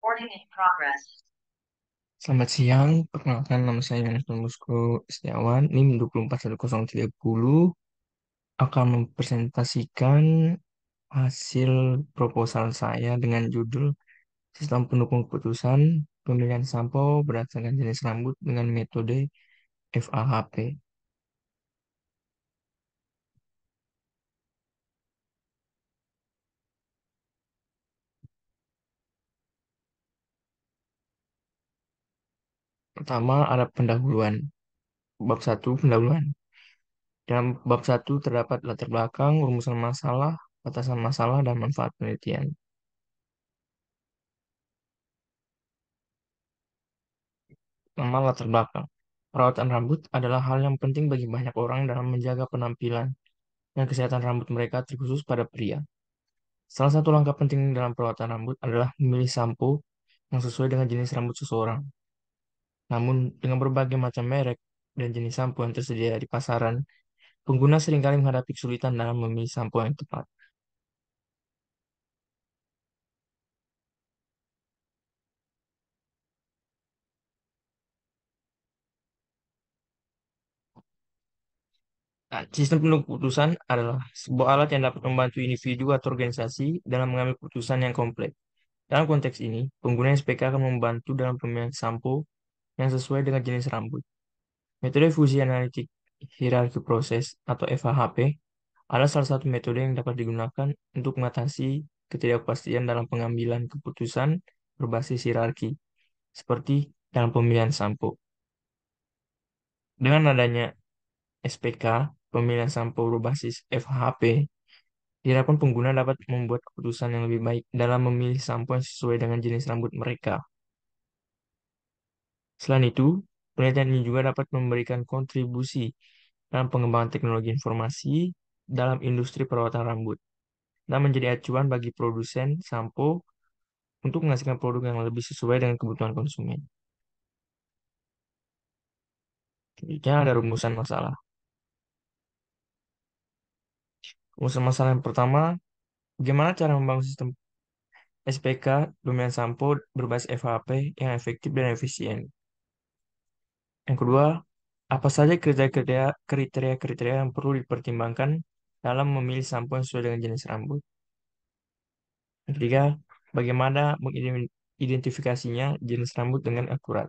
Recording in progress. Selamat siang, perkenalkan nama saya Yohanes Bosco Setiawan. NIM 241030 akan mempresentasikan hasil proposal saya dengan judul Sistem Pendukung Keputusan Pemilihan Sampo Berdasarkan Jenis Rambut dengan Metode FAHP. Pertama ada pendahuluan. Bab 1 pendahuluan. Dalam bab 1 terdapat latar belakang, rumusan masalah, batasan masalah, dan manfaat penelitian. Pertama, latar belakang. Perawatan rambut adalah hal yang penting bagi banyak orang dalam menjaga penampilan dan kesehatan rambut mereka, terkhusus pada pria. Salah satu langkah penting dalam perawatan rambut adalah memilih sampo yang sesuai dengan jenis rambut seseorang. Namun, dengan berbagai macam merek dan jenis sampo yang tersedia di pasaran, pengguna seringkali menghadapi kesulitan dalam memilih sampo yang tepat. Nah, sistem pendukung keputusan adalah sebuah alat yang dapat membantu individu atau organisasi dalam mengambil keputusan yang kompleks. Dalam konteks ini, pengguna SPK akan membantu dalam pemilihan sampo yang sesuai dengan jenis rambut. Metode fusi analitik hierarki proses atau FHP adalah salah satu metode yang dapat digunakan untuk mengatasi ketidakpastian dalam pengambilan keputusan berbasis hierarki, seperti dalam pemilihan sampo. Dengan adanya SPK, pemilihan sampo berbasis FHP, diharapkan pengguna dapat membuat keputusan yang lebih baik dalam memilih sampo yang sesuai dengan jenis rambut mereka. Selain itu, penelitian ini juga dapat memberikan kontribusi dalam pengembangan teknologi informasi dalam industri perawatan rambut dan menjadi acuan bagi produsen sampo untuk menghasilkan produk yang lebih sesuai dengan kebutuhan konsumen. Selanjutnya ada rumusan masalah. Rumusan masalah yang pertama, bagaimana cara membangun sistem SPK domain sampo berbasis FHP yang efektif dan efisien. Yang kedua, apa saja kriteria-kriteria yang perlu dipertimbangkan dalam memilih sampo yang sesuai dengan jenis rambut. Yang ketiga, bagaimana mengidentifikasinya jenis rambut dengan akurat.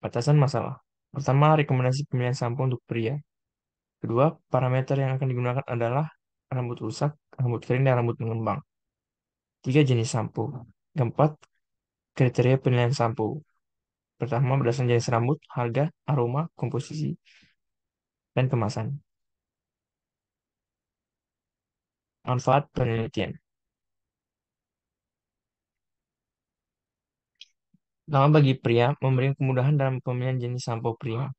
Batasan masalah. Pertama, rekomendasi pemilihan sampo untuk pria. Kedua, parameter yang akan digunakan adalah rambut rusak, rambut kering, dan rambut mengembang. Tiga, jenis sampo. Keempat, kriteria penilaian sampo. Pertama, berdasarkan jenis rambut, harga, aroma, komposisi, dan kemasan. Manfaat penelitian. Pertama, bagi pria, memberikan kemudahan dalam pemilihan jenis sampo pria.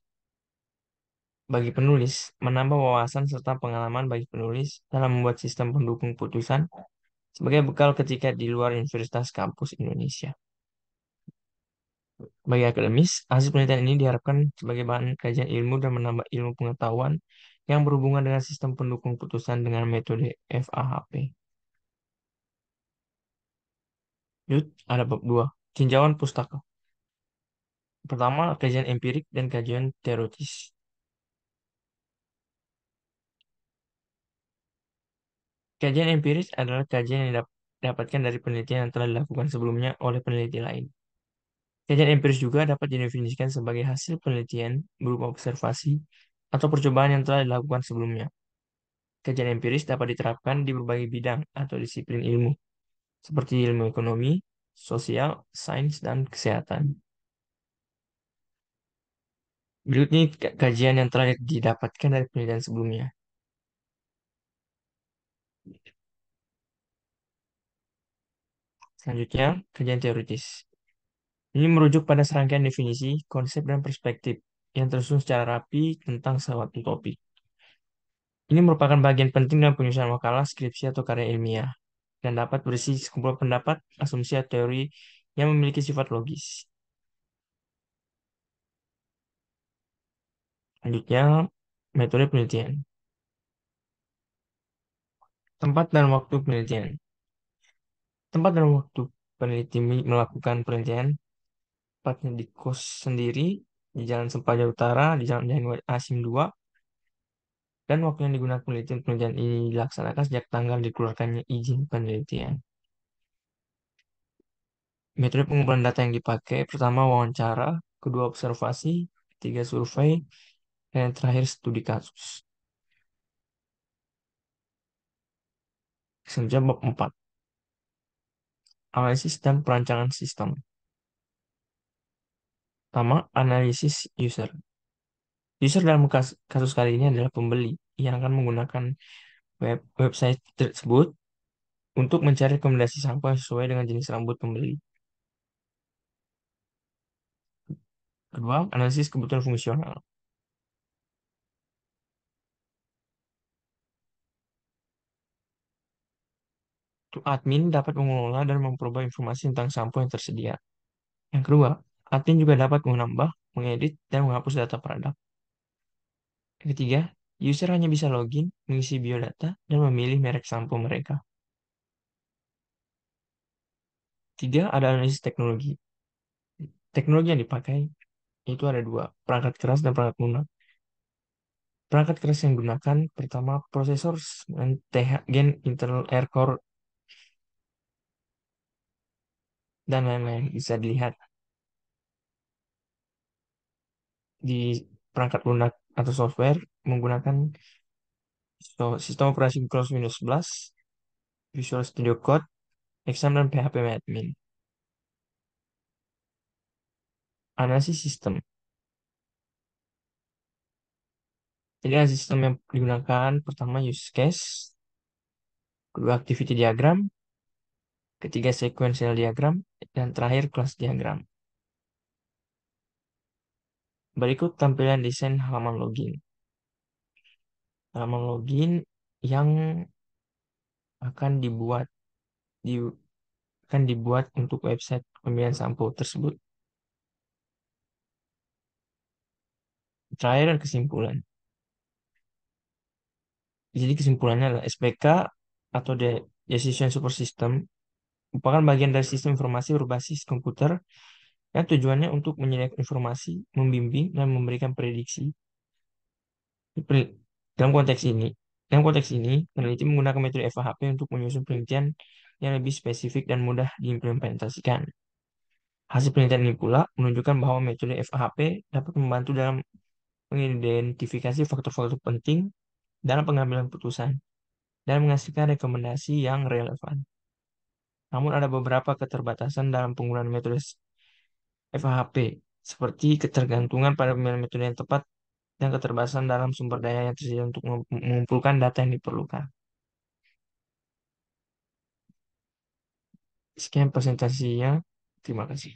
Bagi penulis, menambah wawasan serta pengalaman bagi penulis dalam membuat sistem pendukung putusan sebagai bekal ketika di luar universitas kampus Indonesia. Bagi akademis, hasil penelitian ini diharapkan sebagai bahan kajian ilmu dan menambah ilmu pengetahuan yang berhubungan dengan sistem pendukung putusan dengan metode FAHP. Yud, ada bab 2, tinjauan pustaka. Pertama, kajian empirik dan kajian teoritis. Kajian empiris adalah kajian yang didapatkan dari penelitian yang telah dilakukan sebelumnya oleh peneliti lain. Kajian empiris juga dapat didefinisikan sebagai hasil penelitian berupa observasi atau percobaan yang telah dilakukan sebelumnya. Kajian empiris dapat diterapkan di berbagai bidang atau disiplin ilmu, seperti ilmu ekonomi, sosial, sains, dan kesehatan. Berikut ini kajian yang telah didapatkan dari penelitian sebelumnya. Selanjutnya, kajian teoritis. Ini merujuk pada serangkaian definisi, konsep, dan perspektif yang tersusun secara rapi tentang suatu topik. Ini merupakan bagian penting dalam penyusunan makalah, skripsi, atau karya ilmiah, dan dapat berisi sekumpulan pendapat, asumsi, atau teori yang memiliki sifat logis. Selanjutnya, metode penelitian. Tempat dan waktu penelitian. Tempat dan waktu peneliti melakukan penelitian, tepatnya di kos sendiri, di Jalan Sempaja Utara, di Jalan Januari Asim 2, dan waktu yang digunakan penelitian ini dilaksanakan sejak tanggal dikeluarkannya izin penelitian. Metode pengumpulan data yang dipakai, pertama wawancara, kedua observasi, ketiga survei, dan yang terakhir studi kasus. Selanjutnya bab 4, analisis dan perancangan sistem. Pertama, analisis user. User dalam kasus kali ini adalah pembeli yang akan menggunakan website tersebut untuk mencari rekomendasi sampo yang sesuai dengan jenis rambut pembeli. Kedua, analisis kebutuhan fungsional. Untuk admin dapat mengelola dan memperoleh informasi tentang sampo yang tersedia. Yang kedua, admin juga dapat menambah, mengedit, dan menghapus data produk. Yang ketiga, user hanya bisa login, mengisi biodata, dan memilih merek sampo mereka. Tiga, ada analisis teknologi. Teknologi yang dipakai itu ada dua, perangkat keras dan perangkat lunak. Perangkat keras yang digunakan pertama prosesor dan TH Gen internal air core dan lain-lain bisa dilihat di perangkat lunak atau software menggunakan sistem operasi Windows 11, Visual Studio Code, XAMPP dan PHP Admin. Analisis sistem. Jadi analisis sistem yang digunakan pertama use case, kedua activity diagram, ketiga sequential diagram, dan terakhir class diagram. Berikut tampilan desain halaman login. Halaman login yang akan dibuat di akan dibuat untuk website pemilihan sampo tersebut. Terakhir dan kesimpulan. Jadi kesimpulannya adalah SPK atau Decision Support System merupakan bagian dari sistem informasi berbasis komputer yang tujuannya untuk menyediakan informasi, membimbing, dan memberikan prediksi. Dalam konteks ini, peneliti menggunakan metode FAHP untuk menyusun penelitian yang lebih spesifik dan mudah diimplementasikan. Hasil penelitian ini pula menunjukkan bahwa metode FAHP dapat membantu dalam mengidentifikasi faktor-faktor penting dalam pengambilan putusan dan menghasilkan rekomendasi yang relevan. Namun ada beberapa keterbatasan dalam penggunaan metode FAHP, seperti ketergantungan pada pemilihan metode yang tepat dan keterbatasan dalam sumber daya yang tersedia untuk mengumpulkan data yang diperlukan. Sekian presentasinya. Terima kasih.